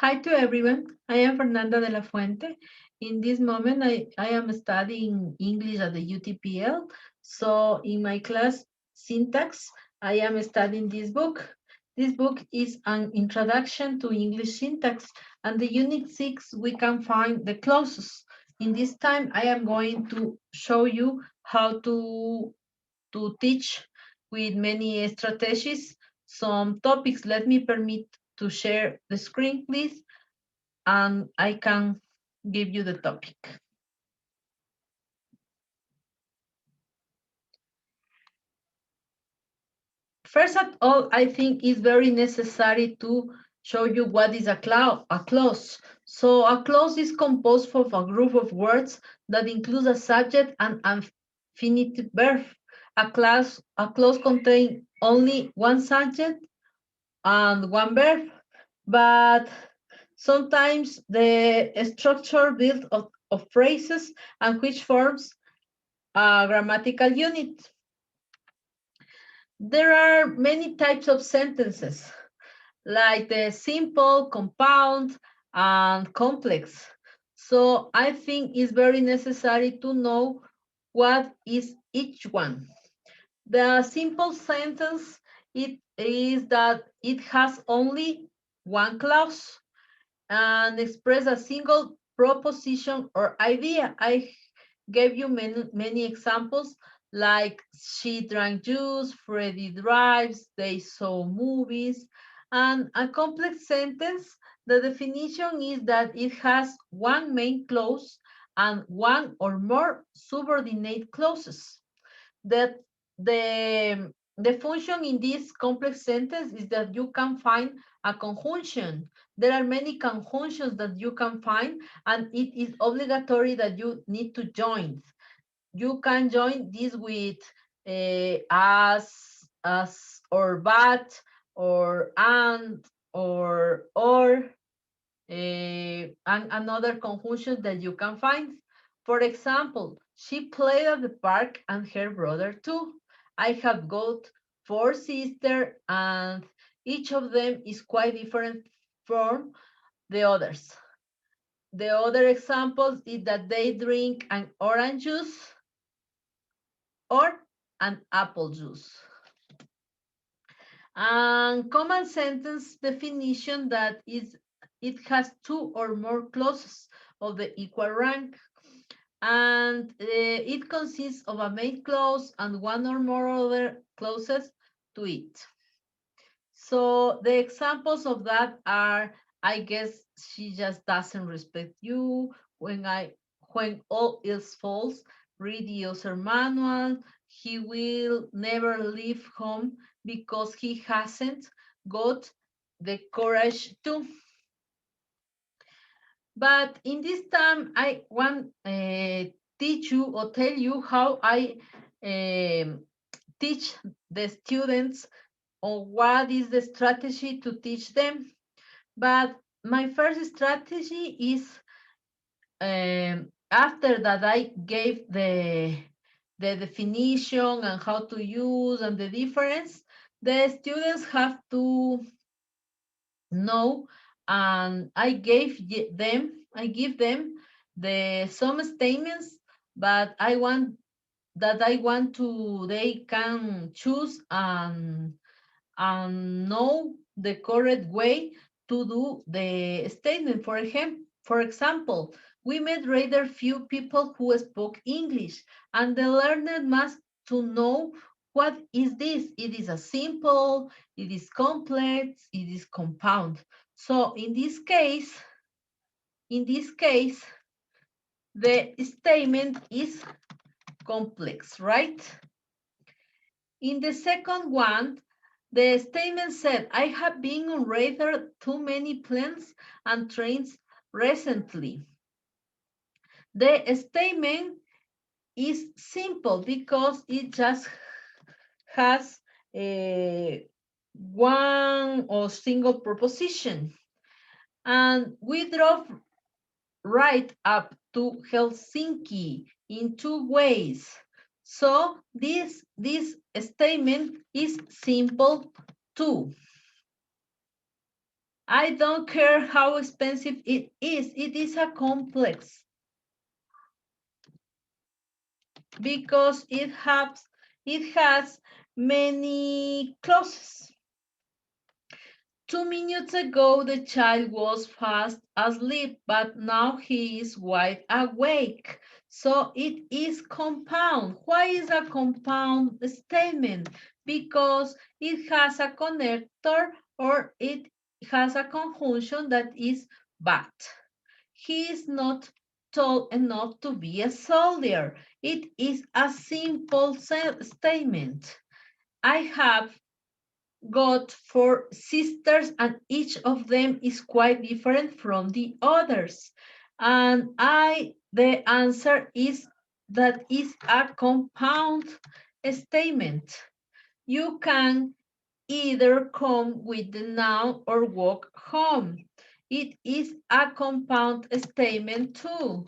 Hi to everyone. I am Fernanda de la Fuente. In this moment, I am studying English at the UTPL. So in my class syntax, I am studying this book. This book is an introduction to English syntax, and the unit 6, we can find the clauses. In this time, I am going to show you how to teach with many strategies some topics. Let me permit to share the screen, please, and I can give you the topic. First of all, I think it's very necessary to show you what is a clause. So a clause is composed of a group of words that includes a subject and infinitive verb. A clause contains only one subject and one verb, but sometimes the structure built of phrases and which forms a grammatical unit. There are many types of sentences, like the simple, compound, and complex. So I think it's very necessary to know what is each one. The simple sentence it is that it has only one clause and express a single proposition or idea. I gave you many examples like she drank juice, Freddie drives, they saw movies, and a complex sentence. The definition is that it has one main clause and one or more subordinate clauses. That the function in this complex sentence is that you can find a conjunction. There are many conjunctions that you can find, and it is obligatory that you need to join. You can join this with as, or but, or and, or, and another conjunction that you can find. For example, she played at the park and her brother too. I have got 4 sisters and each of them is quite different from the others. The other examples is that they drink an orange juice or an apple juice. And common sentence definition that is it has 2 or more clauses of the equal rank, and it consists of a main clause and one or more other clauses to it. So the examples of that are, I guess she just doesn't respect you. When all else falls, read the user manual. He will never leave home because he hasn't got the courage to. But in this time, I want teach you or tell you how I teach the students on what is the strategy to teach them. But my first strategy is after that I gave the definition and how to use and the difference, the students have to know, and I give them the some statements, but I want to they can choose and know the correct way to do the statement. For example, we met rather few people who spoke English, and the learner must to know what is this. It is a simple, it is complex, it is compound. So in this case, the statement is complex, right? In the second one, the statement said, I have been on rather too many planes and trains recently. The statement is simple because it just has a one or single proposition. And we drove right up to Helsinki in 2 ways. So this statement is simple too. I don't care how expensive it is. It is a complex because it has many clauses. 2 minutes ago, the child was fast asleep, but now he is wide awake. So it is compound. Why is a compound statement? Because it has a connector or it has a conjunction that is but. He is not tall enough to be a soldier. It is a simple statement. I have got 4 sisters and each of them is quite different from the others. And the answer is that is a compound statement. You can either come with the noun or walk home. It is a compound statement too,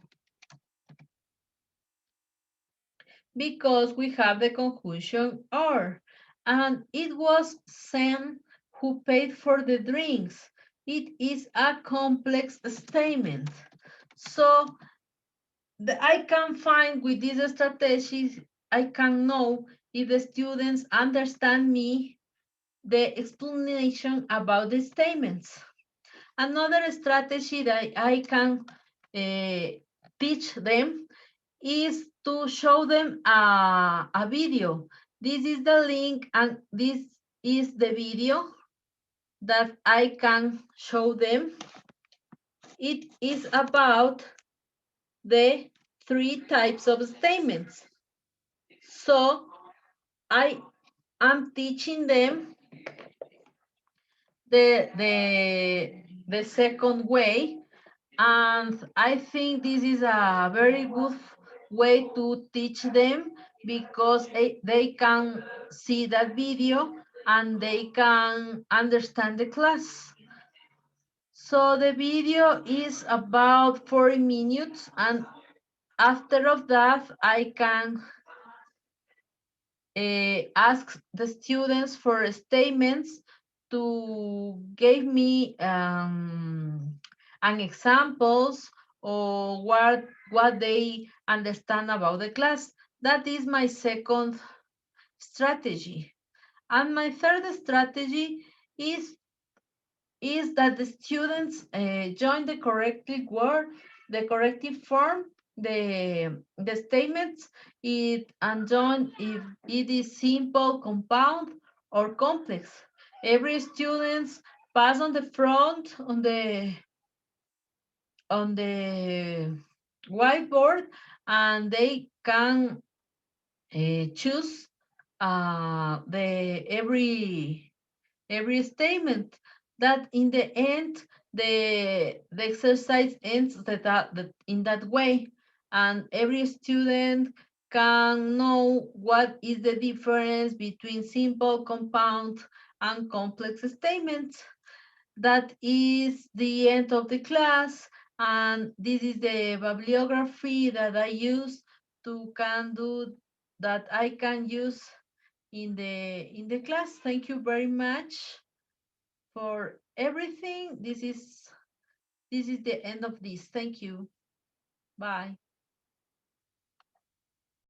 because we have the conjunction or. And it was Sam who paid for the drinks. It is a complex statement. So I can find with these strategies, I can know if the students understand me, the explanation about the statements. Another strategy that I can teach them is to show them a video. This is the link and this is the video that I can show them. It is about the 3 types of statements. So I am teaching them the second way, and I think this is a very good way to teach them because they can see that video and they can understand the class. So the video is about 40 minutes, and after of that, I can ask the students for statements to give me an examples or what they understand about the class. That is my second strategy. And my third strategy is that the students join the corrective word, the corrective form, the statements, and join if it is simple, compound, or complex. Every students pass on the front on the whiteboard, and they can choose the every statement. That in the end the exercise ends in that way, and every student can know what is the difference between simple, compound, and complex statements. That is the end of the class, and this is the bibliography that I use to can do that I can use in the class. Thank you very much for everything. This is the end of this. Thank you. Bye.